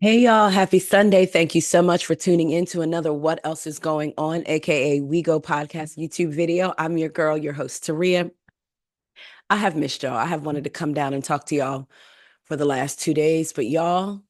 Hey y'all, happy Sunday. Thank you so much for tuning in to another What Else Is Going On, aka We Go Podcast YouTube video. I'm your girl, your host, Taria. I have missed y'all. I have wanted to come down and talk to y'all for the last 2 days, but y'all,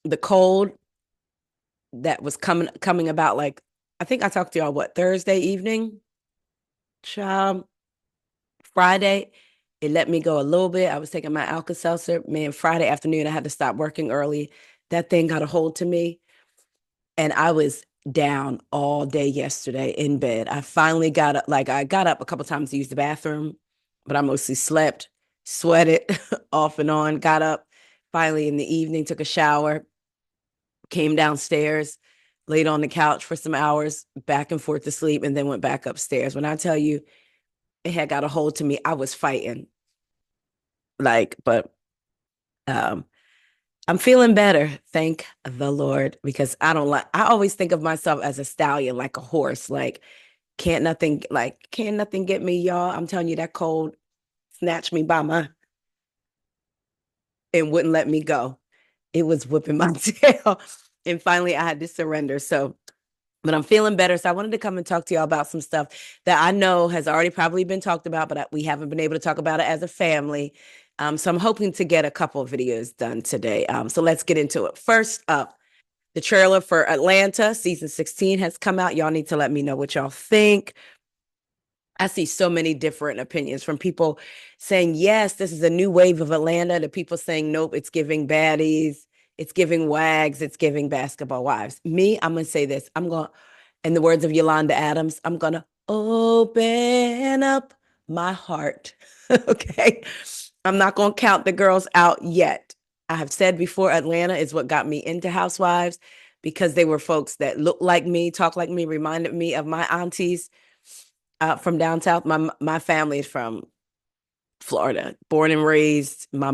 the cold that was coming about, like I think I talked to y'all Thursday evening? Child, Friday. It let me go a little bit. I was taking my Alka-Seltzer. Man, Friday afternoon, I had to stop working early. That thing got a hold to me. And I was down all day yesterday in bed. I finally got up, like I got up a couple times to use the bathroom, but I mostly slept, sweated off and on, got up finally in the evening, took a shower, came downstairs, laid on the couch for some hours, back and forth to sleep, and then went back upstairs. When I tell you it had got a hold to me, I was fighting. But um I'm feeling better, thank the Lord, because I always think of myself as a stallion, like a horse. Can't nothing get me, y'all. I'm telling you, that cold snatched me by my and wouldn't let me go. It was whipping my tail. And finally I had to surrender. But I'm feeling better. So I wanted to come and talk to y'all about some stuff that I know has already probably been talked about, but we haven't been able to talk about it as a family. So I'm hoping to get a couple of videos done today. So let's get into it. First up, the trailer for Atlanta season 16 has come out. Y'all need to let me know what y'all think. I see so many different opinions from people saying, yes, this is a new wave of Atlanta, to people saying, nope, it's giving baddies, it's giving wags, it's giving basketball wives. Me, I'm going to say this. In the words of Yolanda Adams, I'm going to open up my heart. Okay. I'm not going to count the girls out yet. I have said before, Atlanta is what got me into Housewives, because they were folks that looked like me, talked like me, reminded me of my aunties from down south. My family is from Florida, born and raised. My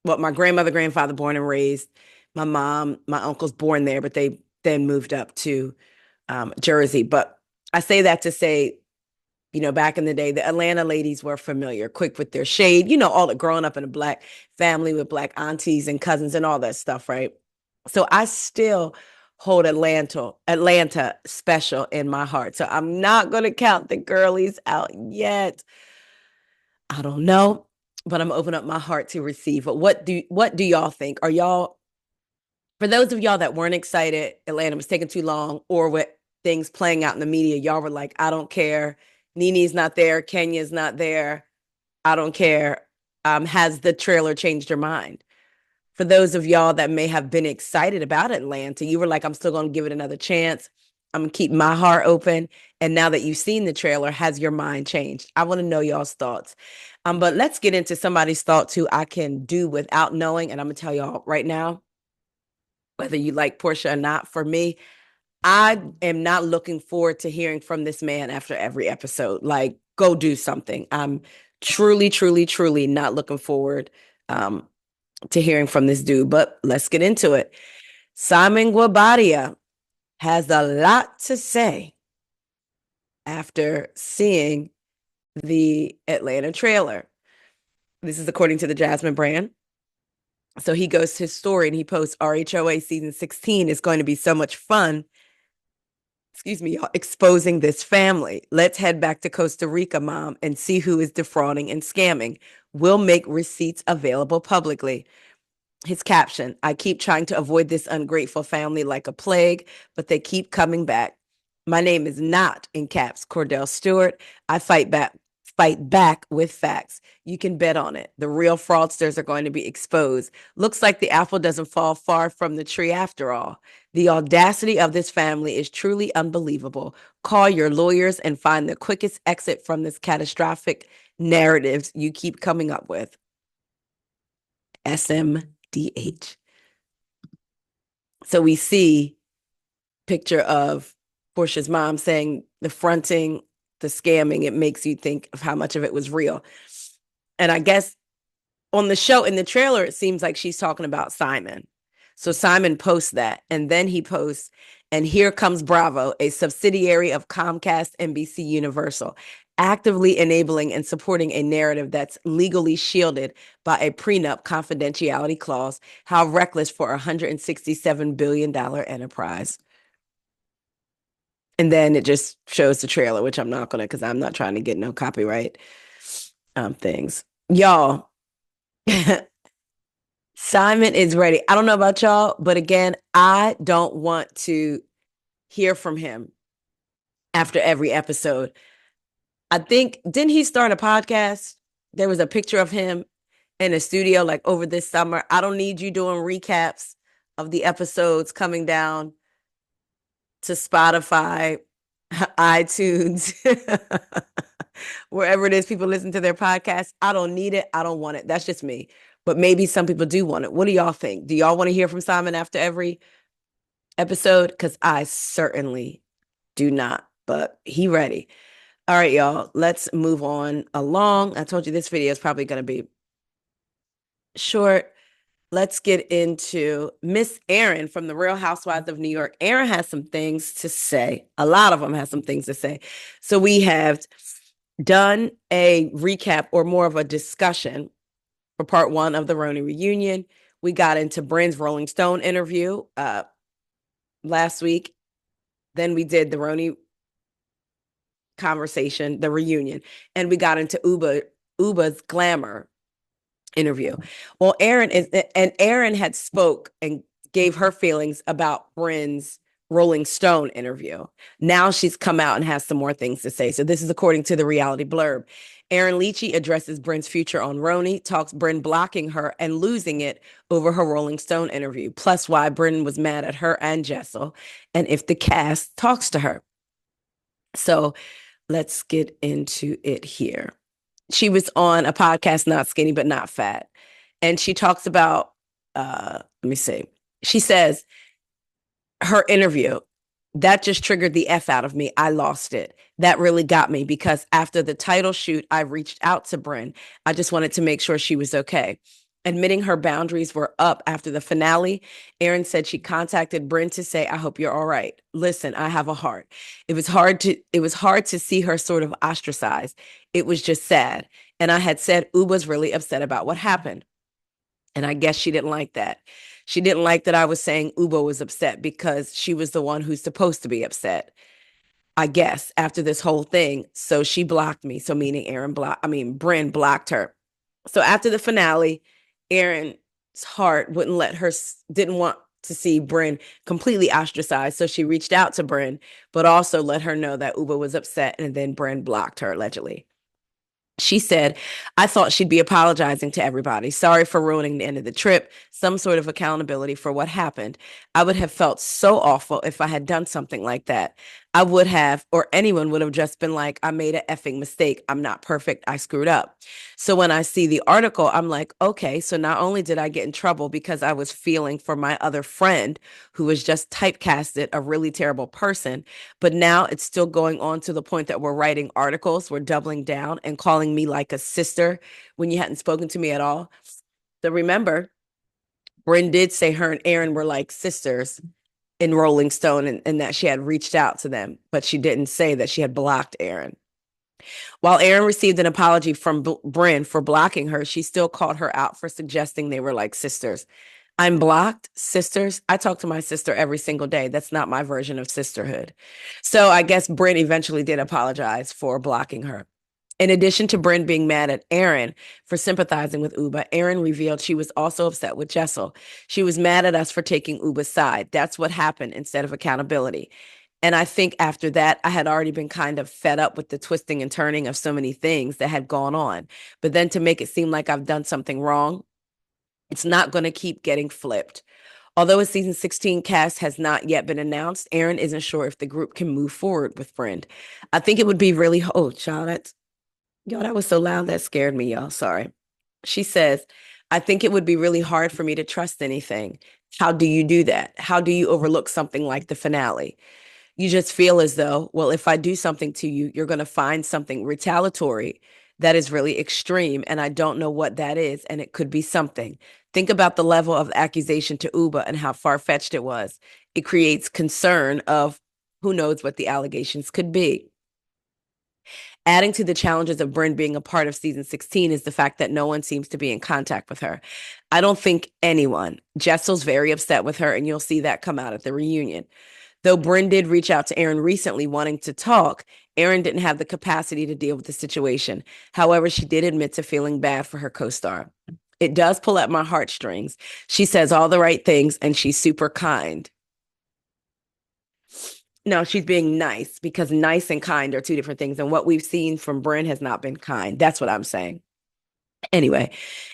grandmother, grandfather, born and raised. My mom, my uncle's born there, but they then moved up to Jersey. But I say that to say, back in the day, the Atlanta ladies were familiar, quick with their shade. All the growing up in a Black family with Black aunties and cousins and all that stuff, right? So I still hold Atlanta special in my heart. So I'm not going to count the girlies out yet. I don't know, but I'm opening up my heart to receive. But what do y'all think? Are y'all, for those of y'all that weren't excited, Atlanta was taking too long, or with things playing out in the media, y'all were like, I don't care. Nene's not there. Kenya's not there. I don't care. Has the trailer changed your mind? For those of y'all that may have been excited about Atlanta, you were like, I'm still going to give it another chance. I'm going to keep my heart open. And now that you've seen the trailer, has your mind changed? I want to know y'all's thoughts. But let's get into somebody's thoughts who I can do without knowing. And I'm going to tell y'all right now, whether you like Portia or not, for me, I am not looking forward to hearing from this man after every episode. Like, go do something. I'm truly, truly, truly not looking forward to hearing from this dude. But let's get into it. Simon Guobadia has a lot to say after seeing the Atlanta trailer. This is according to the Jasmine brand. So he goes to his story and he posts, RHOA season 16 is going to be so much fun. Excuse me, y'all, exposing this family. Let's head back to Costa Rica, mom, and see who is defrauding and scamming. We'll make receipts available publicly. His caption, I keep trying to avoid this ungrateful family like a plague, but they keep coming back. My name is not, in caps, Cordell Stewart. I fight back with facts. You can bet on it. The real fraudsters are going to be exposed. Looks like the apple doesn't fall far from the tree after all. The audacity of this family is truly unbelievable. Call your lawyers and find the quickest exit from this catastrophic narratives you keep coming up with. SMDH. So we see picture of Portia's mom saying the fronting, the scamming, it makes you think of how much of it was real. And I guess on the show, in the trailer, it seems like she's talking about Simon. So Simon posts that, and then he posts, and here comes Bravo, a subsidiary of Comcast, NBC Universal. actively enabling and supporting a narrative that's legally shielded by a prenup confidentiality clause. How reckless for a $167 billion enterprise. And then it just shows the trailer, which I'm not gonna, because I'm not trying to get no copyright things. Y'all, Simon is ready. I don't know about y'all, but again, I don't want to hear from him after every episode. I think, didn't he start a podcast? There was a picture of him in a studio like over this summer. I don't need you doing recaps of the episodes coming down to Spotify, iTunes, wherever it is people listen to their podcasts. I don't need it. I don't want it. That's just me. But maybe some people do want it. What do y'all think? Do y'all want to hear from Simon after every episode? Because I certainly do not, but he ready. All right, y'all, let's move on along. I told you this video is probably going to be short. Let's get into Miss Erin from the Real Housewives of New York. Erin has some things to say. A lot of them have some things to say. So we have done a recap or more of a discussion for part one of the Roni reunion. We got into Brynn's Rolling Stone interview last week. Then we did the Roni conversation, the reunion, and we got into Uba's glamour interview. Well, Erin had spoke and gave her feelings about Brynn's Rolling Stone interview. Now she's come out and has some more things to say. So this is according to the reality blurb. Erin Leachy addresses Brynn's future on Roni, talks Brynn blocking her and losing it over her Rolling Stone interview, plus why Brynn was mad at her and Jessel, and if the cast talks to her. So let's get into it here. She was on a podcast, Not Skinny But Not Fat, and she talks about, let me see. She says, her interview, that just triggered the F out of me. I lost it. That really got me because after the title shoot, I reached out to Brynn. I just wanted to make sure she was okay. Admitting her boundaries were up after the finale, Erin said she contacted Brynn to say, I hope you're all right. Listen, I have a heart. It was hard to see her sort of ostracized. It was just sad. And I had said Uba's really upset about what happened. And I guess she didn't like that. She didn't like that I was saying Uba was upset because she was the one who's supposed to be upset, I guess, after this whole thing. So she blocked me. So meaning Brynn blocked her. So after the finale, Erin's heart didn't want to see Brynn completely ostracized. So she reached out to Brynn, but also let her know that Uba was upset, and then Brynn blocked her, allegedly. She said, I thought she'd be apologizing to everybody. Sorry for ruining the end of the trip. Some sort of accountability for what happened. I would have felt so awful if I had done something like that. I would have, or anyone would have just been like, I made an effing mistake. I'm not perfect. I screwed up. So when I see the article, I'm like, okay, so not only did I get in trouble because I was feeling for my other friend who was just typecasted a really terrible person, but now it's still going on to the point that we're writing articles, we're doubling down and calling me like a sister when you hadn't spoken to me at all. So remember, Brynn did say her and Erin were like sisters in Rolling Stone, and that she had reached out to them, but she didn't say that she had blocked Erin. While Erin received an apology from Brynn for blocking her, she still called her out for suggesting they were like sisters. I'm blocked, sisters. I talk to my sister every single day. That's not my version of sisterhood. So I guess Brynn eventually did apologize for blocking her. In addition to Brynn being mad at Erin for sympathizing with Uba, Erin revealed she was also upset with Jessel. She was mad at us for taking Uba's side. That's what happened instead of accountability. And I think after that, I had already been kind of fed up with the twisting and turning of so many things that had gone on. But then to make it seem like I've done something wrong, it's not going to keep getting flipped. Although a season 16 cast has not yet been announced, Erin isn't sure if the group can move forward with Brynn. I think it would be really, oh, child, that was so loud that scared me, y'all. Sorry. She says, I think it would be really hard for me to trust anything. How do you do that? How do you overlook something like the finale? You just feel as though, well, if I do something to you, you're going to find something retaliatory that is really extreme. And I don't know what that is. And it could be something. Think about the level of accusation to Uba and how far-fetched it was. It creates concern of who knows what the allegations could be. Adding to the challenges of Brynn being a part of season 16 is the fact that no one seems to be in contact with her. I don't think anyone. Jessel's very upset with her, and you'll see that come out at the reunion. Though Brynn did reach out to Erin recently wanting to talk, Erin didn't have the capacity to deal with the situation. However, she did admit to feeling bad for her co-star. It does pull at my heartstrings. She says all the right things, and she's super kind. No, she's being nice, because nice and kind are two different things. And what we've seen from Brynn has not been kind. That's what I'm saying. Anyway,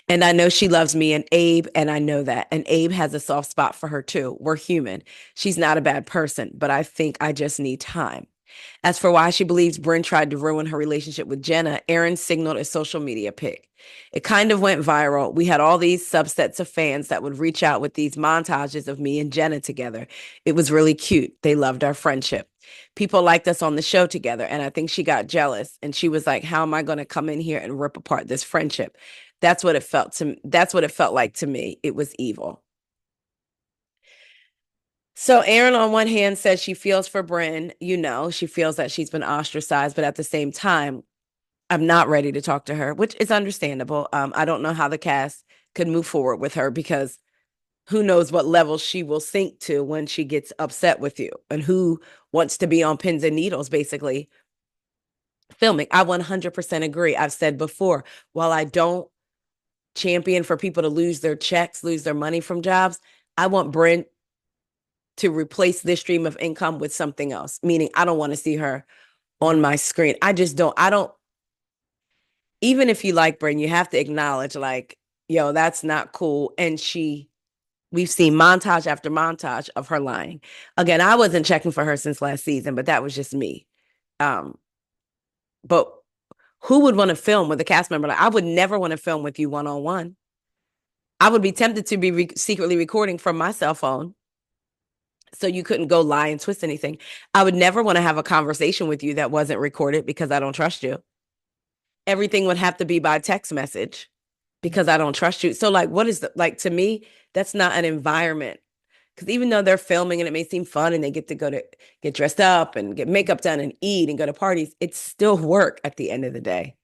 and I know she loves me and Abe, and I know that. And Abe has a soft spot for her too. We're human. She's not a bad person, but I think I just need time. As for why she believes Brynn tried to ruin her relationship with Jenna, Erin signaled a social media pic. It kind of went viral. We had all these subsets of fans that would reach out with these montages of me and Jenna together. It was really cute. They loved our friendship. People liked us on the show together, and I think she got jealous, and she was like, how am I going to come in here and rip apart this friendship? That's what it felt like to me. It was evil. So Erin, on one hand, says she feels for Brynn. She feels that she's been ostracized, but at the same time, I'm not ready to talk to her, which is understandable. I don't know how the cast could move forward with her, because who knows what level she will sink to when she gets upset with you, and who wants to be on pins and needles, basically, filming. I 100% agree. I've said before, while I don't champion for people to lose their checks, lose their money from jobs, I want Brynn to replace this stream of income with something else, meaning I don't want to see her on my screen. I don't, even if you like Brynn, you have to acknowledge, like, yo, that's not cool. And we've seen montage after montage of her lying. Again, I wasn't checking for her since last season, but that was just me. But who would want to film with a cast member? Like, I would never want to film with you one-on-one. I would be tempted to be secretly recording from my cell phone, so you couldn't go lie and twist anything. I would never want to have a conversation with you that wasn't recorded, because I don't trust you. Everything would have to be by text message, because I don't trust you. So, like, to me, that's not an environment. Because even though they're filming and it may seem fun and they get to get dressed up and get makeup done and eat and go to parties, it's still work at the end of the day.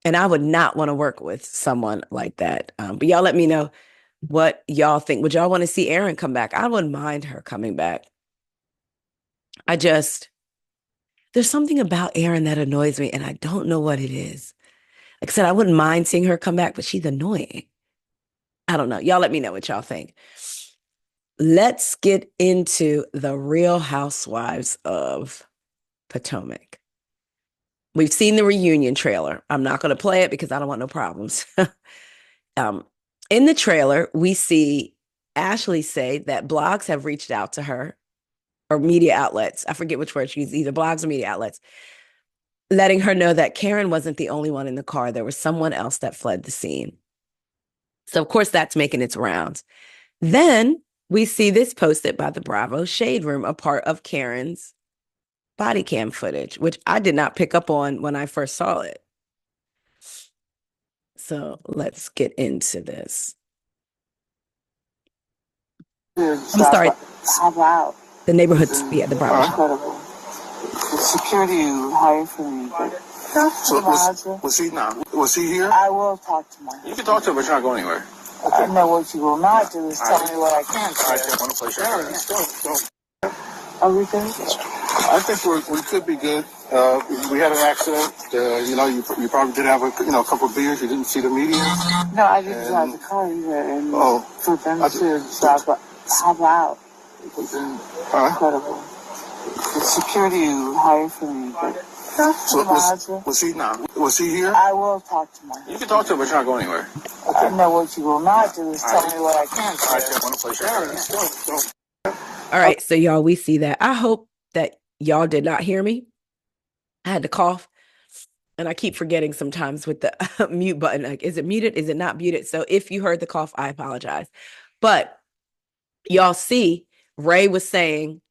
And I would not want to work with someone like that. But y'all let me know what y'all think. Would y'all want to see Erin come back? I wouldn't mind her coming back. There's something about Erin that annoys me, and I don't know what it is. Like I said, I wouldn't mind seeing her come back, but she's annoying. I don't know. Y'all let me know what y'all think. Let's get into the Real Housewives of Potomac. We've seen the reunion trailer. I'm not going to play it because I don't want no problems. In the trailer, we see Ashley say that blogs have reached out to her, or media outlets. I forget which word she used, either blogs or media outlets, letting her know that Karen wasn't the only one in the car. There was someone else that fled the scene. So, of course, that's making its rounds. Then we see this posted by the Bravo Shade Room, a part of Karen's body cam footage, which I did not pick up on when I first saw it. So let's get into this. I'm sorry. How about the neighborhood? Yeah, the Bravo. incredible. The security you hired for me. So was he not? Was he here? I will talk to him. You can talk to him, but you're not going anywhere. I know what you will not do is tell me what I can't do. I want to play sure. Are we good? I think we could be good. We had an accident. You probably did have a couple of beers. You didn't see the media. No, I didn't drive the car either. And for them I to drive. But how about incredible? The security you hired for me. So was he not? Was he here? I will talk to him. You can talk to him, but you're not going anywhere. I know what you will not do is tell me what I can't do. I want to play sure. All right, so y'all, we see that. I hope that y'all did not hear me. I had to cough, and I keep forgetting sometimes with the mute button. Like, is it muted? Is it not muted? So if you heard the cough, I apologize. But y'all see, Ray was saying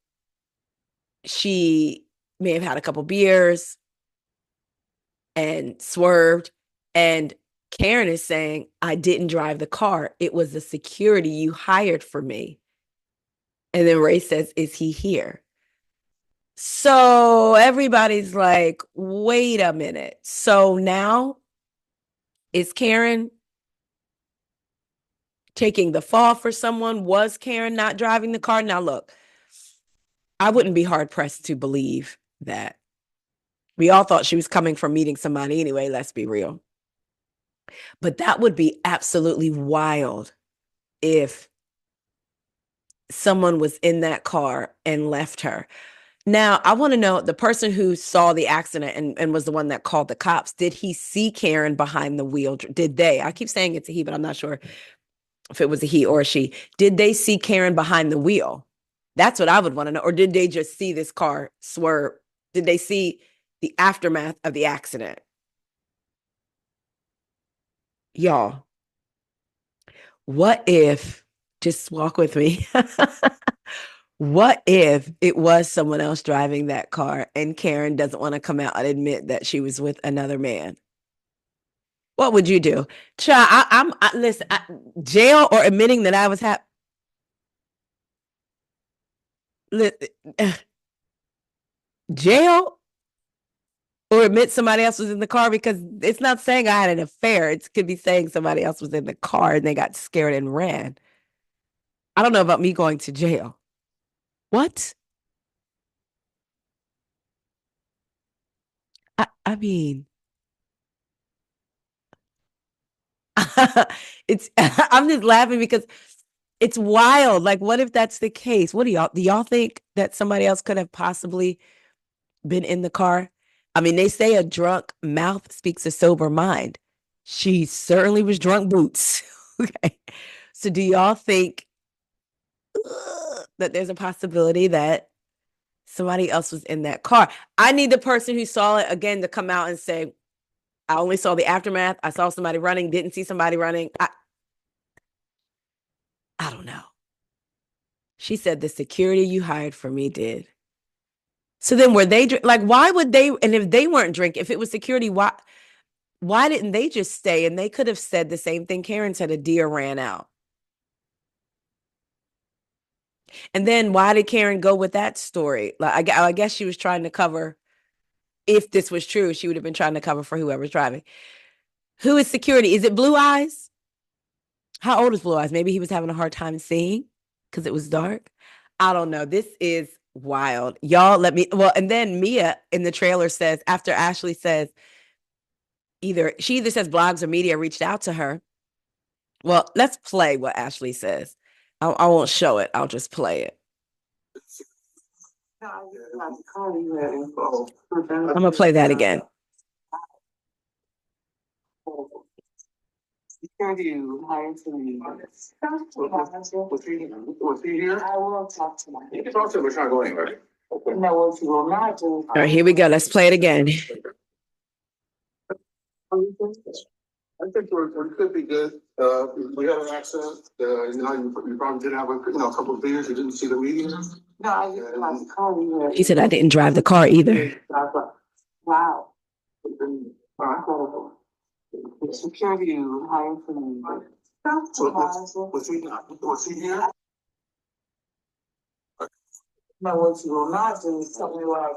she may have had a couple beers and swerved. And Karen is saying, I didn't drive the car. It was the security you hired for me. And then Ray says, is he here? So everybody's like, wait a minute. So now is Karen taking the fall for someone? Was Karen not driving the car? Now, look, I wouldn't be hard pressed to believe that. We all thought she was coming from meeting somebody anyway, let's be real. But that would be absolutely wild if someone was in that car and left her. Now, I want to know, the person who saw the accident and was the one that called the cops, did he see Karen behind the wheel? Did they? I keep saying it's a he, but I'm not sure if it was a he or a she. Did they see Karen behind the wheel? That's what I would want to know. Or did they just see this car swerve? Did they see the aftermath of the accident? Y'all, what if, just walk with me. What if it was someone else driving that car and Karen doesn't want to come out and admit that she was with another man? What would you do? Child, listen, jail or admitting that I was jail or admit somebody else was in the car, because it's not saying I had an affair. It could be saying somebody else was in the car and they got scared and ran. I don't know about me going to jail. What? I mean, it's I'm just laughing because it's wild. Like, what if that's the case? What do y'all think that somebody else could have possibly been in the car? I mean, they say a drunk mouth speaks a sober mind. She certainly was drunk boots. Okay. So do y'all think that there's a possibility that somebody else was in that car? I need the person who saw it again to come out and say, I only saw the aftermath. I saw somebody running, didn't see somebody running. I don't know. She said the security you hired for me did. So then were they like, why would they, and if they weren't drinking, if it was security, why didn't they just stay? And they could have said the same thing Karen said, a deer ran out. And then why did Karen go with that story? Like, I guess she was trying to cover, if this was true, she would have been trying to cover for whoever's driving. Who is security? Is it Blue Eyes? How old is Blue Eyes? Maybe he was having a hard time seeing because it was dark. I don't know. This is wild. Y'all let me, well, and then Mia in the trailer says, after Ashley says, she either says blogs or media reached out to her. Well, let's play what Ashley says. I won't show it. I'll just play it. I'm gonna play that again. Security hired for me. Was he here? I will talk to him. You can talk to him, it's not going anywhere. No, what you will not do. All right, here we go. Let's play it again. I think we could be good. We had an accident. You probably did have a couple of beers. You didn't see the media. No, I didn't drive the car either. He said I didn't drive the car either. Wow. Incredible. The security hired for me. Was he here? No, what you will not do is tell me what I